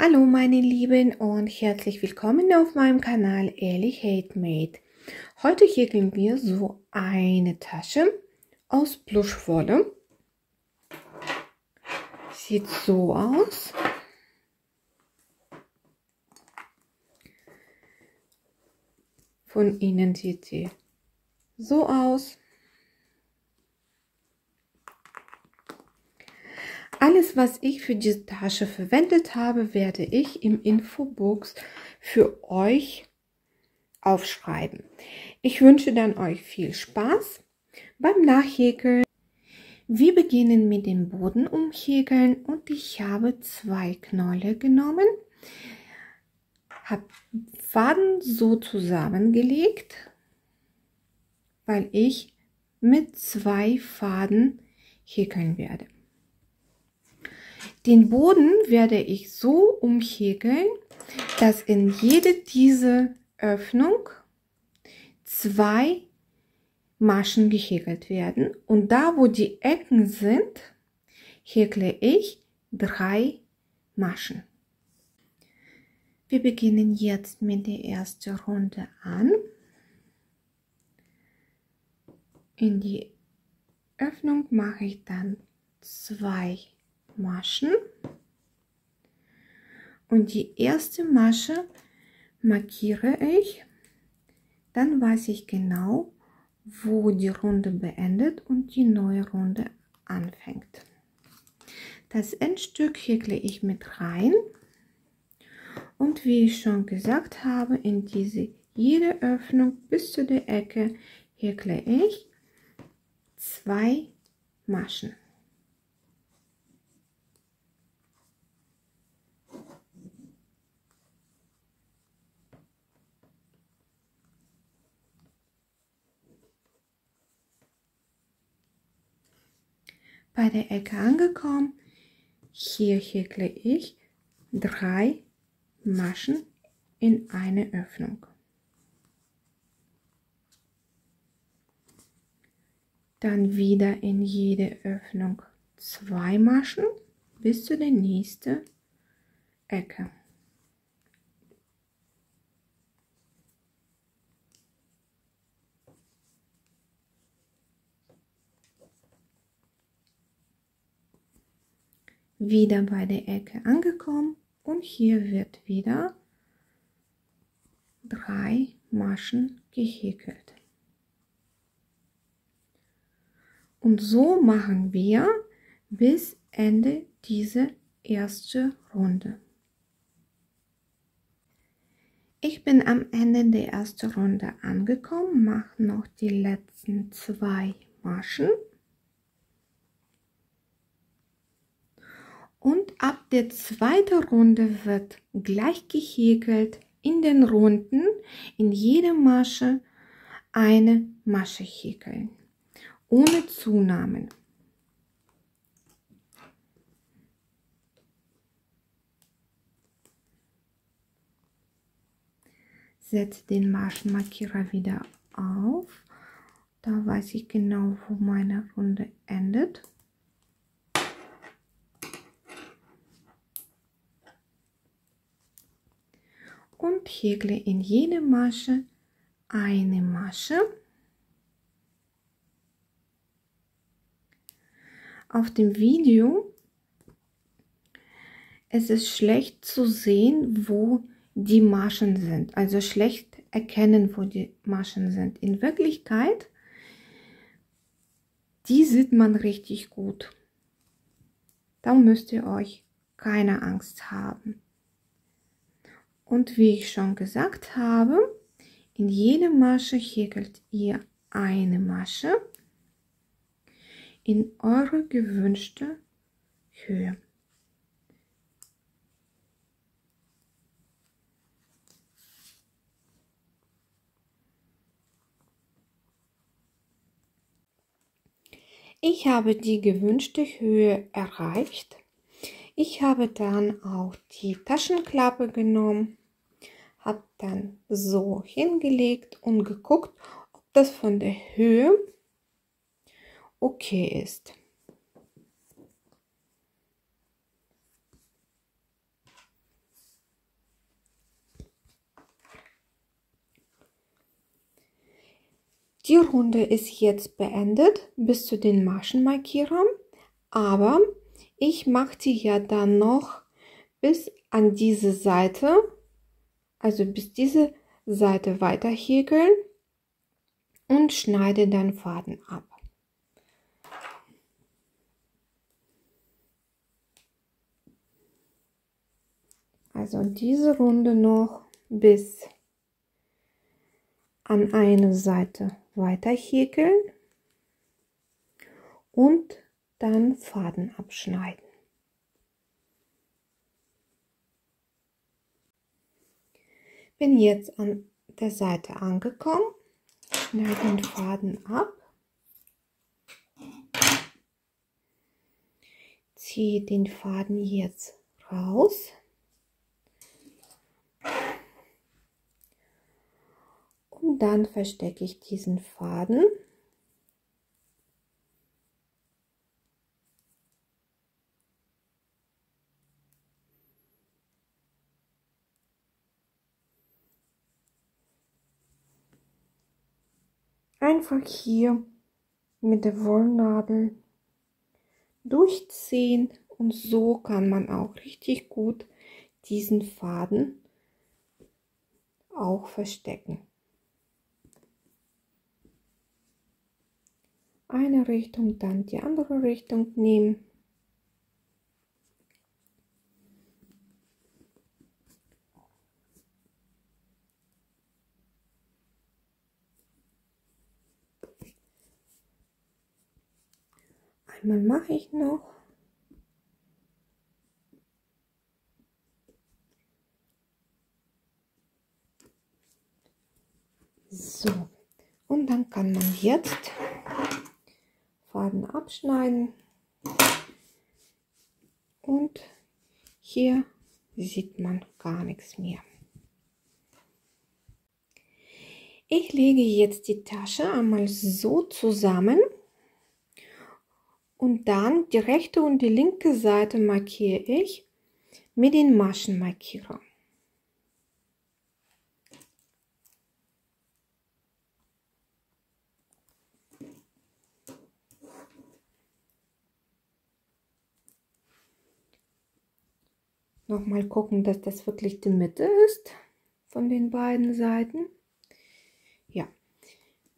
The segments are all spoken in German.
Hallo meine Lieben und herzlich willkommen auf meinem Kanal Ehrlich Handmade. Heute häkeln wir so eine Tasche aus Plushwolle. Sieht so aus. Von innen sieht sie so aus. Alles, was ich für diese Tasche verwendet habe, werde ich im Infobox für euch aufschreiben. Ich wünsche dann euch viel Spaß beim Nachhäkeln. Wir beginnen mit dem Boden umhäkeln und ich habe 2 Knäule genommen, habe Faden so zusammengelegt, weil ich mit 2 Faden häkeln werde. Den Boden werde ich so umhäkeln, dass in jede diese Öffnung 2 Maschen gehäkelt werden und da wo die Ecken sind, häkle ich 3 Maschen. Wir beginnen jetzt mit der ersten Runde an. In die Öffnung mache ich dann 2 Maschen und die erste Masche markiere ich, dann weiß ich genau, wo die Runde beendet und die neue Runde anfängt. Das Endstück häkle ich mit rein und wie ich schon gesagt habe, in jede Öffnung bis zu der Ecke häkle ich 2 Maschen. Bei der Ecke angekommen, hier häkle ich 3 Maschen in eine Öffnung. Dann wieder in jede Öffnung 2 Maschen bis zu der nächsten Ecke. Wieder bei der Ecke angekommen und hier wird wieder 3 Maschen gehäkelt. Und so machen wir bis Ende dieser ersten Runde. Ich bin am Ende der ersten Runde angekommen, mache noch die letzten 2 Maschen. Und ab der zweiten Runde wird gleich gehäkelt in den Runden, in jede Masche eine Masche häkeln, ohne Zunahmen. Setze den Maschenmarkierer wieder auf, da weiß ich genau, wo meine Runde endet. Und häkle in jede Masche eine Masche. Auf dem Video ist es schlecht zu sehen, wo die Maschen sind, also schlecht erkennen, wo die Maschen sind. In Wirklichkeit, die sieht man richtig gut. Da müsst ihr euch keine Angst haben. Und wie ich schon gesagt habe, in jede Masche häkelt ihr eine Masche in eure gewünschte Höhe. Ich habe die gewünschte Höhe erreicht. Ich habe dann auch die Taschenklappe genommen, habe dann so hingelegt und geguckt, ob das von der Höhe okay ist. Die Runde ist jetzt beendet bis zu den Maschenmarkierern, aber ich mache die ja dann noch bis an diese Seite, also bis diese Seite weiter häkeln und schneide dann Faden ab. Also diese Runde noch bis an eine Seite weiter häkeln und dann Faden abschneiden. Bin jetzt an der Seite angekommen, schneide den Faden ab, ziehe den Faden jetzt raus und dann verstecke ich diesen Faden. Einfach hier mit der Wollnadel durchziehen und so kann man auch richtig gut diesen Faden auch verstecken. Eine Richtung, dann die andere Richtung nehmen. Einmal mache ich noch. So, und dann kann man jetzt Faden abschneiden und hier sieht man gar nichts mehr. Ich lege jetzt die Tasche einmal so zusammen und dann die rechte und die linke Seite markiere ich mit den Maschenmarkierer. Nochmal gucken, dass das wirklich die Mitte ist von den beiden Seiten. Ja,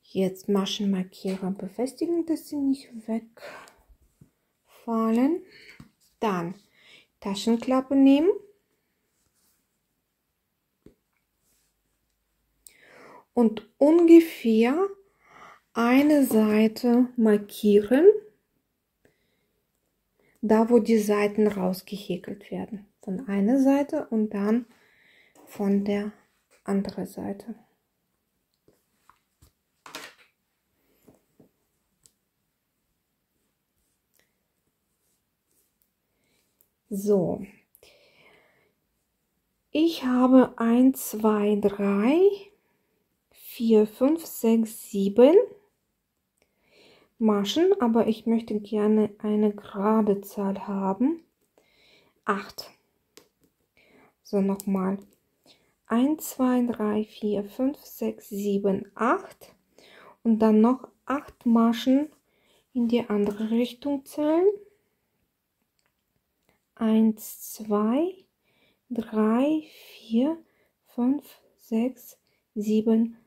jetzt Maschenmarkierer befestigen, dass sie nicht wegfallen. Dann Taschenklappe nehmen und ungefähr eine Seite markieren, da wo die Seiten rausgehäkelt werden. Von einer Seite und dann von der anderen Seite. So, ich habe 1, 2, 3, 4, 5, 6, 7 Maschen, aber ich möchte gerne eine gerade Zahl haben. 8. So, nochmal. 1, 2, 3, 4, 5, 6, 7, 8 und dann noch 8 Maschen in die andere Richtung zählen. 1, 2, 3, 4, 5, 6, 7,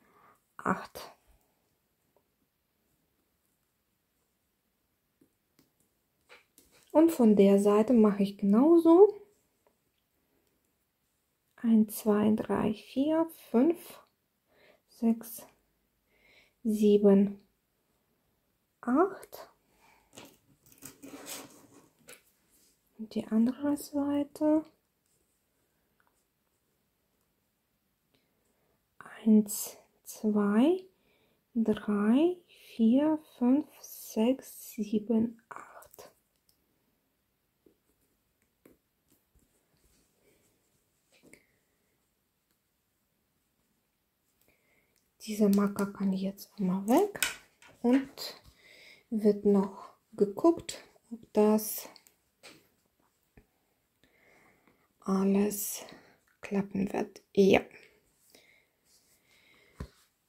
8. Und von der Seite mache ich genauso. 1, 2, 3, 4, 5, 6, 7, 8. Und die andere Seite. 1, 2, 3, 4, 5, 6, 7, 8. Dieser Marker kann jetzt einmal weg und wird noch geguckt, ob das alles klappen wird. Ja.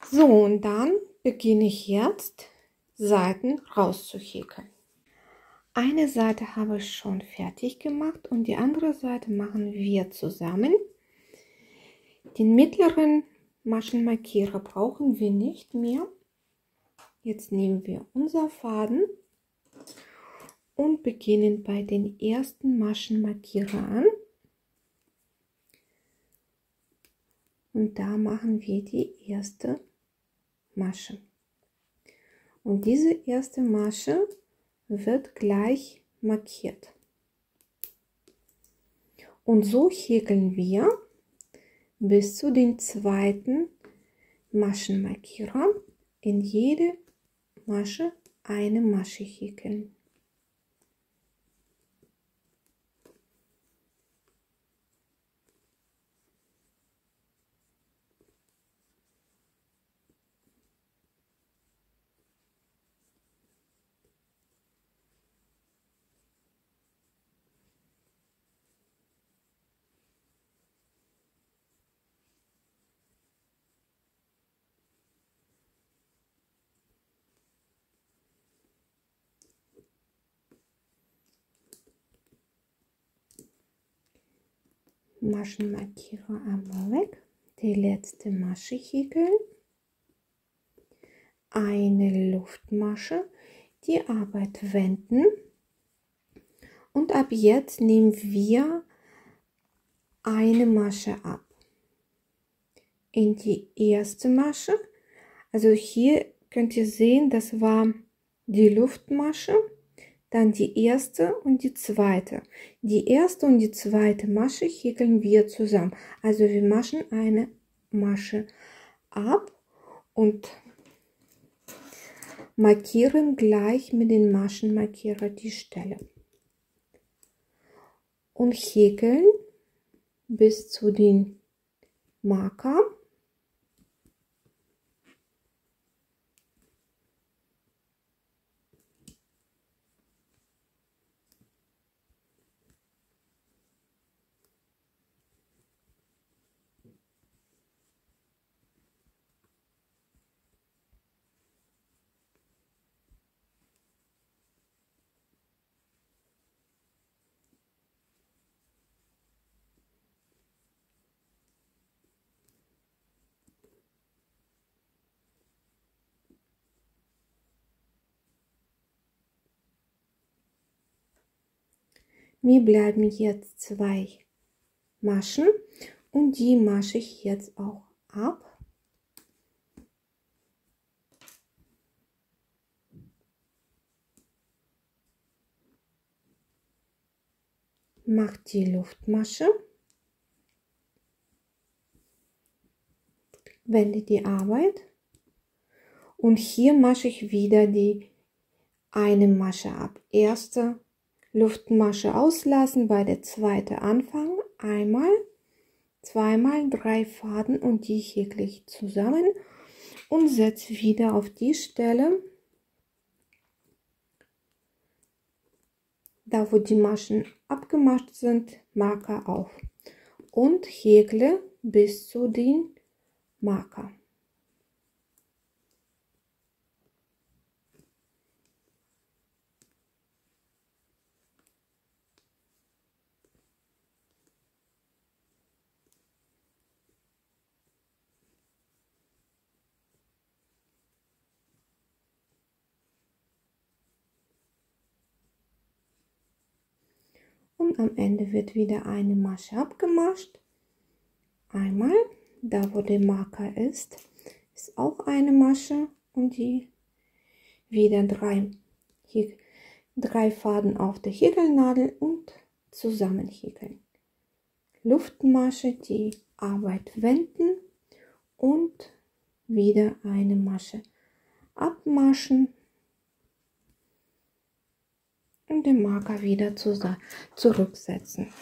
So, und dann beginne ich jetzt, Seiten rauszuhäkeln. Eine Seite habe ich schon fertig gemacht und die andere Seite machen wir zusammen. Den mittleren Maschenmarkierer brauchen wir nicht mehr. Jetzt nehmen wir unser Faden und beginnen bei den ersten Maschenmarkierer an. Und da machen wir die erste Masche. Und diese erste Masche wird gleich markiert. Und so häkeln wir bis zu den zweiten Maschenmarkierer. In jede Masche eine Masche häkeln. Maschenmarkierer einmal weg, die letzte Masche häkeln, eine Luftmasche, die Arbeit wenden und ab jetzt nehmen wir eine Masche ab. In die erste Masche, also hier könnt ihr sehen, das war die Luftmasche, dann die erste und die zweite. Die erste und die zweite Masche häkeln wir zusammen. Also wir machen eine Masche ab und markieren gleich mit den Maschenmarkierer die Stelle. Und häkeln bis zu den Marker. Mir bleiben jetzt 2 Maschen und die mache ich jetzt auch ab. Mache die Luftmasche, wende die Arbeit und hier mache ich wieder die eine Masche ab. Erste Luftmasche auslassen, bei der zweite anfangen, einmal, zweimal, 3 Faden und die häkle ich zusammen und setze wieder auf die Stelle, da wo die Maschen abgemacht sind, Marker auf und häkle bis zu den Marker. Und am Ende wird wieder eine Masche abgemacht. Einmal, da wo der Marker ist auch eine Masche und die wieder 3 Faden auf der Häkelnadel und zusammen häkeln. Luftmasche, die Arbeit wenden und wieder eine Masche abmaschen und den Marker wieder zurücksetzen.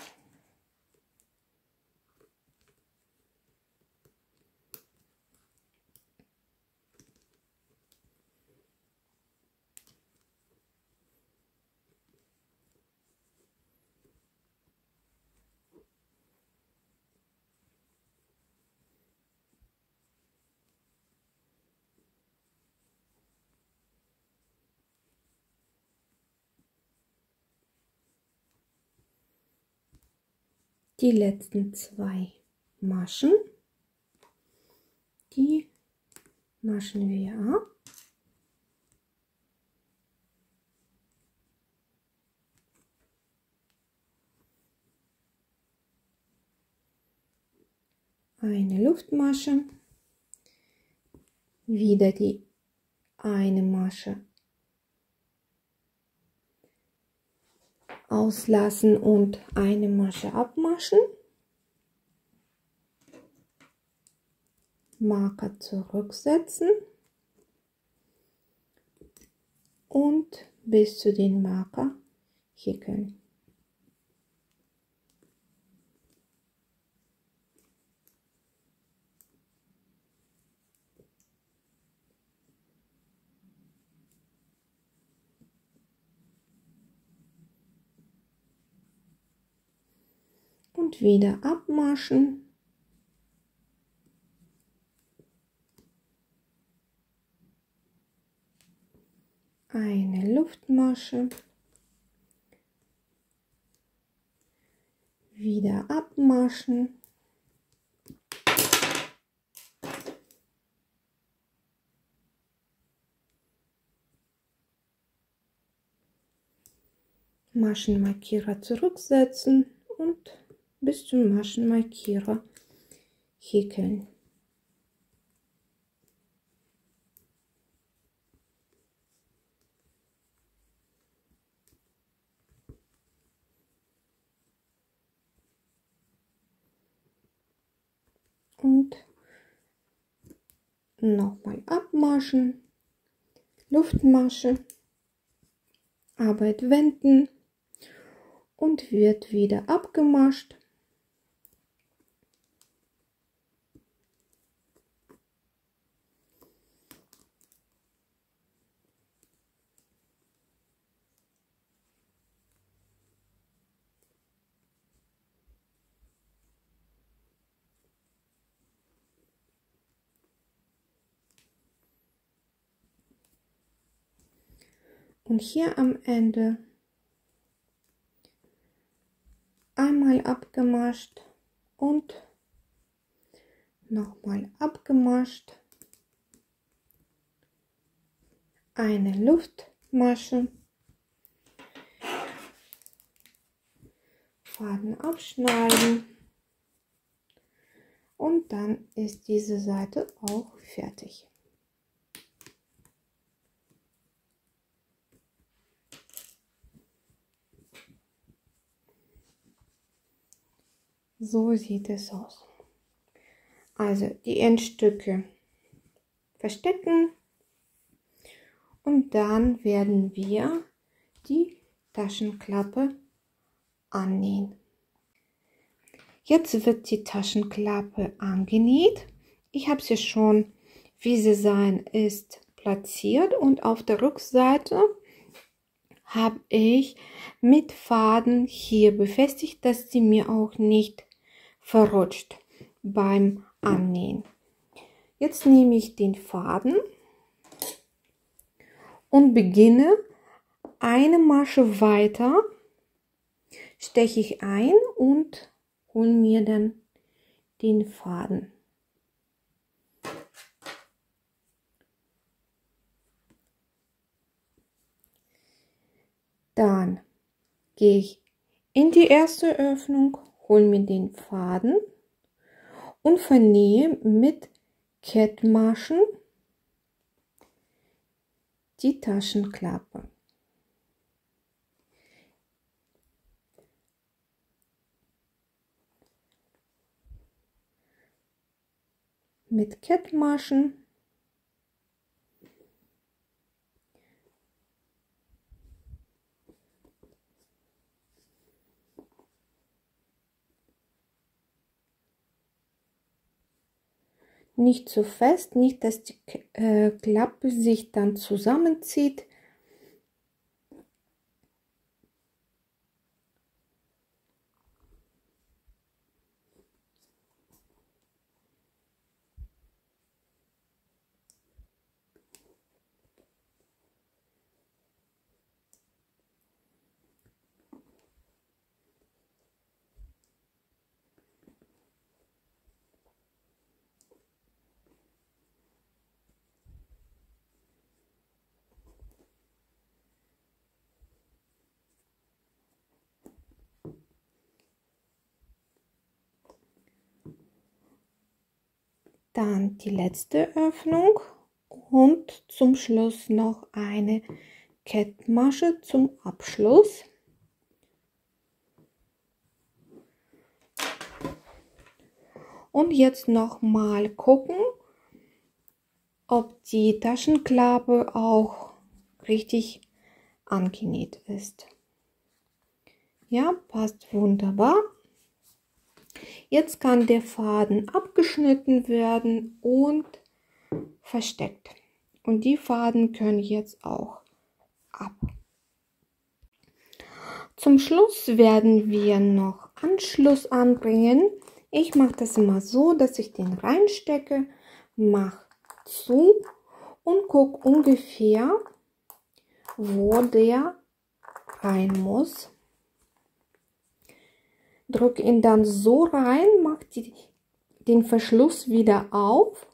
die letzten 2 Maschen, die maschen wir ab. Eine Luftmasche, wieder die eine Masche auslassen und eine Masche abmaschen. Marker zurücksetzen und bis zu den Marker häkeln. Und wieder abmaschen. Eine Luftmasche, wieder abmaschen, Maschenmarkierer zurücksetzen und bis zum Maschenmarkierer häkeln. Und nochmal abmaschen, Luftmasche, Arbeit wenden und wird wieder abgemascht. Und hier am Ende einmal abgemascht und nochmal abgemascht. Eine Luftmasche, Faden abschneiden und dann ist diese Seite auch fertig. So sieht es aus. Also die Endstücke verstecken und dann werden wir die Taschenklappe annähen. Jetzt wird die Taschenklappe angenäht. Ich habe sie schon, wie sie sein ist, platziert und auf der Rückseite habe ich mit Faden hier befestigt, dass sie mir auch nicht verrutscht beim Annähen. Jetzt nehme ich den Faden und beginne eine Masche weiter, steche ich ein und hole mir dann den Faden. Dann gehe ich in die erste Öffnung, hole mir den Faden und vernähe mit Kettmaschen die Taschenklappe. Mit Kettmaschen nicht zu fest, nicht dass die Klappe sich dann zusammenzieht. Dann die letzte Öffnung und zum Schluss noch eine Kettmasche zum Abschluss. Und jetzt noch mal gucken, ob die Taschenklappe auch richtig angenäht ist. Ja, passt wunderbar. Jetzt kann der Faden abgeschnitten werden und versteckt. Und die Faden können jetzt auch ab. Zum Schluss werden wir noch Anschluss anbringen. Ich mache das immer so, dass ich den reinstecke, mache zu und gucke ungefähr, wo der rein muss. Drücke ihn dann so rein, mache den Verschluss wieder auf.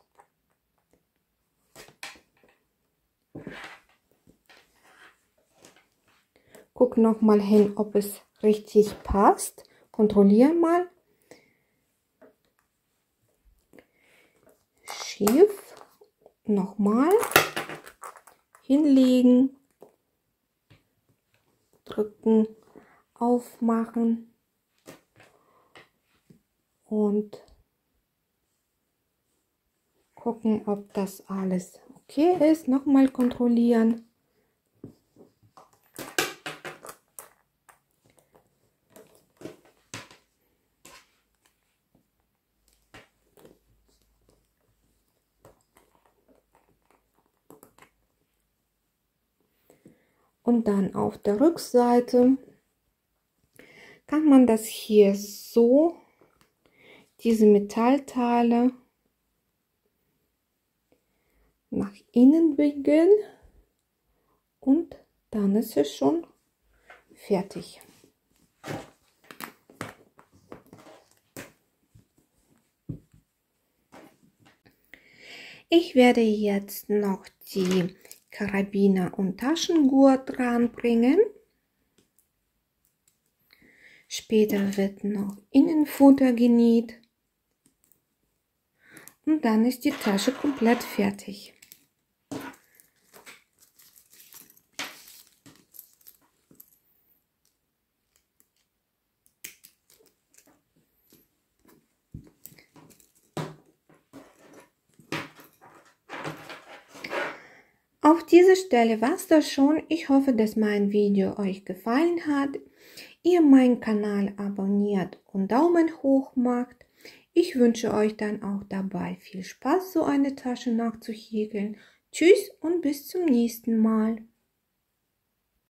Guck noch mal hin, ob es richtig passt. Kontrolliere mal. Schief. Nochmal. Hinlegen. Drücken. Aufmachen. Und gucken, ob das alles okay ist. Nochmal kontrollieren. Und dann auf der Rückseite kann man das hier so, diese Metallteile nach innen biegen und dann ist es schon fertig. Ich werde jetzt noch die Karabiner und Taschengurt dran bringen. Später wird noch Innenfutter genäht. Und dann ist die Tasche komplett fertig. Auf dieser Stelle war es das schon. Ich hoffe, dass mein Video euch gefallen hat. Ihr meinen Kanal abonniert und Daumen hoch macht. Ich wünsche euch dann auch dabei viel Spaß, so eine Tasche nachzuhäkeln. Tschüss und bis zum nächsten Mal.